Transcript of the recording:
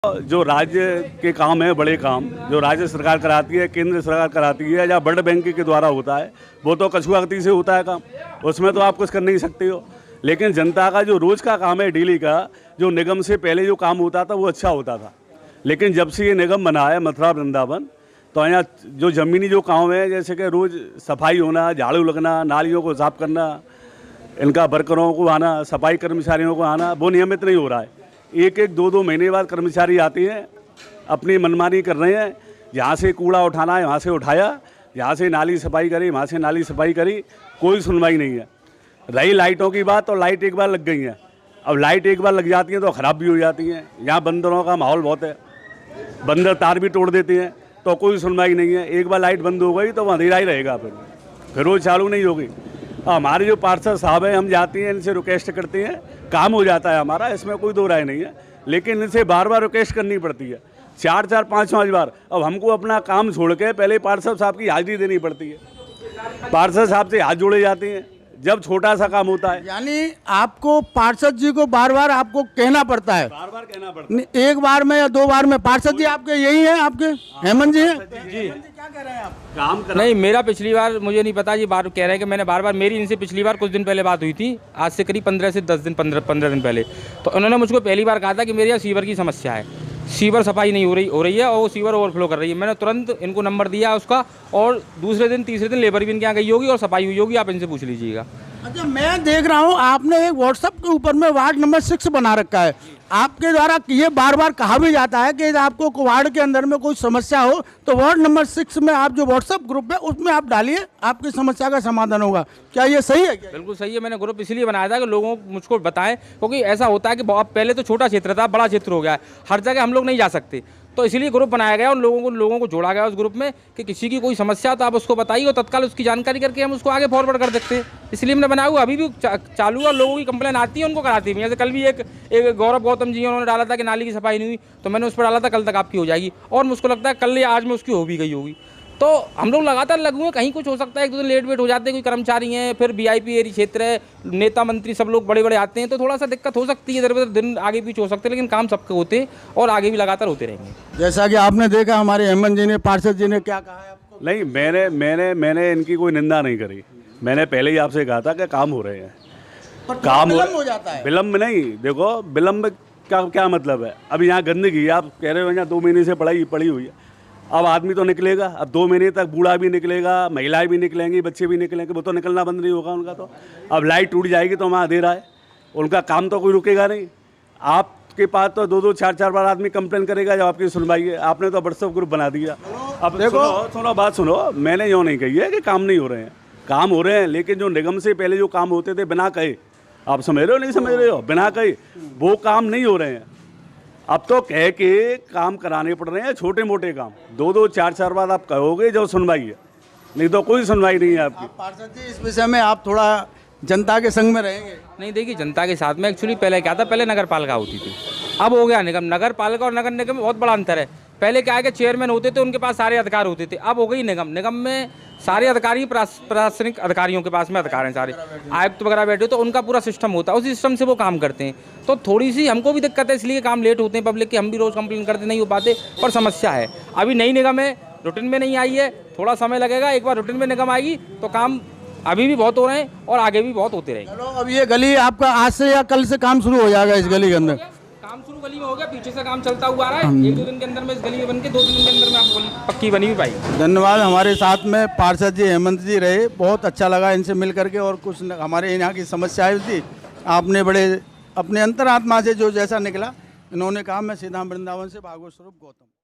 जो राज्य के काम है, बड़े काम जो राज्य सरकार कराती है, केंद्र सरकार कराती है या वर्ल्ड बैंक के द्वारा होता है, वो तो कछुआगति से होता है काम, उसमें तो आप कुछ कर नहीं सकते हो। लेकिन जनता का जो रोज़ का काम है, डेली का, जो निगम से पहले जो काम होता था वो अच्छा होता था। लेकिन जब से ये निगम बना है मथुरा वृंदावन, तो यहाँ जो ज़मीनी जो काम है, जैसे कि रोज़ सफाई होना, झाड़ू लगना, नालियों को साफ करना, इनका वर्करों को आना, सफाई कर्मचारियों को आना, वो नियमित नहीं हो रहा है। एक एक दो दो महीने बाद कर्मचारी आते हैं, अपनी मनमानी कर रहे हैं। यहाँ से कूड़ा उठाना है वहाँ से उठाया, यहाँ से नाली सफाई करी वहाँ से नाली सफाई करी, कोई सुनवाई नहीं है। रही लाइटों की बात, तो लाइट एक बार लग गई है, अब लाइट एक बार लग जाती है तो ख़राब भी हो जाती हैं। यहाँ बंदरों का माहौल बहुत है, बंदर तार भी तोड़ देते हैं, तो कोई सुनवाई नहीं है। एक बार लाइट बंद हो गई तो वो अंधेरा ही रहेगा, फिर वो चालू नहीं होगी। हमारे जो पार्षद साहब हैं, हम जाते हैं, इनसे रिक्वेस्ट करते हैं, काम हो जाता है हमारा, इसमें कोई दो राय नहीं है। लेकिन इनसे बार बार रिक्वेस्ट करनी पड़ती है, 4-4, 5-5 बार। अब हमको अपना काम छोड़ के पहले पार्षद साहब की हाजिरी देनी पड़ती है। पार्षद साहब से हाथ जोड़े जाते हैं जब छोटा सा काम होता है। यानी आपको पार्षद जी को बार बार आपको कहना पड़ता है, बार बार कहना पड़ता है, एक बार में या दो बार में। पार्षद जी आपके यही हैं, आपके हेमंत जी हैं? जी क्या कह रहे हैं आप? काम कर नहीं, मेरा पिछली बार मुझे नहीं पता जी, बार कह रहे हैं कि मैंने बार बार, मेरी इनसे पिछली बार कुछ दिन पहले बात हुई थी, आज से करीब 15 से 10 दिन 15 दिन पहले। तो उन्होंने मुझको पहली बार कहा था कि मेरे यहाँ सीवर की समस्या है, सीवर सफाई नहीं हो रही है और वो सीवर ओवरफ्लो कर रही है। मैंने तुरंत इनको नंबर दिया उसका, और दूसरे दिन तीसरे दिन लेबर भी इनके यहाँ गई होगी और सफाई हुई होगी, आप इनसे पूछ लीजिएगा। अच्छा, मैं देख रहा हूँ आपने एक व्हाट्सएप के ऊपर में वार्ड नंबर 6 बना रखा है। आपके द्वारा ये बार बार कहा भी जाता है कि आपको वार्ड के अंदर में कोई समस्या हो तो वार्ड नंबर 6 में आप जो व्हाट्सएप ग्रुप है उसमें आप डालिए, आपकी समस्या का समाधान होगा। क्या ये सही है? क्या बिल्कुल सही है। मैंने ग्रुप इसलिए बनाया था कि लोगों को मुझको बताएं, क्योंकि ऐसा होता है कि पहले तो छोटा क्षेत्र था, बड़ा क्षेत्र हो गया है, हर जगह हम लोग नहीं जा सकते, तो इसलिए ग्रुप बनाया गया। उन लोगों को जोड़ा गया उस ग्रुप में कि किसी की कोई समस्या तो आप उसको बताइए और तत्काल उसकी जानकारी करके हम उसको आगे फॉरवर्ड कर सकते हैं। इसलिए हमने बनाया हुआ, अभी भी चालू है। लोगों की कंप्लेन आती है, उनको कराती है। जैसे कल भी एक गौरव गौतम जी उन्होंने डाला था कि नाली की सफाई नहीं हुई, तो मैंने उस पर डाला था कल तक आपकी हो जाएगी, और मुझको लगता है कल या आज में उसकी हो भी गई होगी। तो हम लोग लगातार लगे हुए, कहीं कुछ हो सकता है, एक दो दिन लेट वेट हो जाते हैं, कोई कर्मचारी हैं, फिर वीआईपी एरिया क्षेत्र है, नेता मंत्री सब लोग बड़े बड़े आते हैं, तो थोड़ा सा दिक्कत हो सकती है, इधर उधर दिन आगे पीछे हो सकते हैं, लेकिन काम सबके होते हैं और आगे भी लगातार होते रहेंगे। जैसा कि आपने देखा हमारे हेमंत जी ने, पार्षद जी ने क्या कहा है आपको? नहीं, मैंने इनकी कोई निंदा नहीं करी। मैंने पहले ही आपसे कहा था कि काम हो रहे हैं, काम विलम्ब हो जाता है। विलम्ब नहीं, देखो विलम्ब का क्या मतलब है। अब यहाँ गंदगी, आप कह रहे हो यहाँ 2 महीने से पड़ी हुई है, अब आदमी तो निकलेगा, अब 2 महीने तक बूढ़ा भी निकलेगा, महिलाएं भी निकलेंगी, बच्चे भी निकलेंगे, वो तो निकलना बंद नहीं होगा उनका। तो अब लाइट टूट जाएगी तो वहाँ अंधेरा है, उनका काम तो कोई रुकेगा नहीं। आपके पास तो 2-2, 4-4 बार आदमी कंप्लेन करेगा जब आपकी सुनवाई है। आपने तो व्हाट्सएप ग्रुप बना दिया। अब देखो, सुनो बात सुनो, मैंने यूँ नहीं कही है कि काम नहीं हो रहे हैं, काम हो रहे हैं, लेकिन जो निगम से पहले जो काम होते थे बिना कहे, आप समझ रहे हो नहीं समझ रहे हो, बिना कहे वो काम नहीं हो रहे हैं। अब तो कह के काम कराने पड़ रहे हैं, छोटे मोटे काम। 2-2, 4-4 बार आप कहोगे जो सुनवाई है, नहीं तो कोई सुनवाई नहीं है आपकी। पार्षद जी, इस विषय में आप थोड़ा जनता के संग में रहेंगे? नहीं, देखिए जनता के साथ में एक्चुअली पहले क्या था, पहले नगर पालिका होती थी, अब हो गया निगम। नगर पालिका और नगर निगम में बहुत बड़ा अंतर है। पहले क्या है कि चेयरमैन होते थे, उनके पास सारे अधिकार होते थे, अब हो गई निगम। निगम में सारे अधिकारी प्रशासनिक अधिकारियों के पास में अधिकार हैं, सारे आयुक्त वगैरह बैठे, तो उनका पूरा सिस्टम होता है, उसी सिस्टम से वो काम करते हैं। तो थोड़ी सी हमको भी दिक्कत है, इसलिए काम लेट होते हैं पब्लिक के। हम भी रोज़ कंप्लेन करते नहीं हो पाते, पर समस्या है। अभी नई निगम है, रूटीन में नहीं आई है, थोड़ा समय लगेगा। एक बार रूटीन में निगम आएगी तो काम अभी भी बहुत हो रहे हैं और आगे भी बहुत होते रहेंगे। चलो, अब ये गली आपका आज से या कल से काम शुरू हो जाएगा इस गली के अंदर? काम शुरू गली में हो गया, पीछे से काम चलता हुआ आ रहा है। 1-2 दिन के अंदर में इस गली में बन के 2-3 दिन के अंदर में आपको पक्की बनी हुई पाएगी। धन्यवाद। हमारे साथ में पार्षद जी हेमंत जी रहे, बहुत अच्छा लगा इनसे मिल करके। और कुछ हमारे यहाँ की समस्याएं थी, आपने बड़े अपने अंतरात्मा से जो जैसा निकला, इन्होंने कहा मैं सीधा वृंदावन से भागवत स्वरूप गौतम।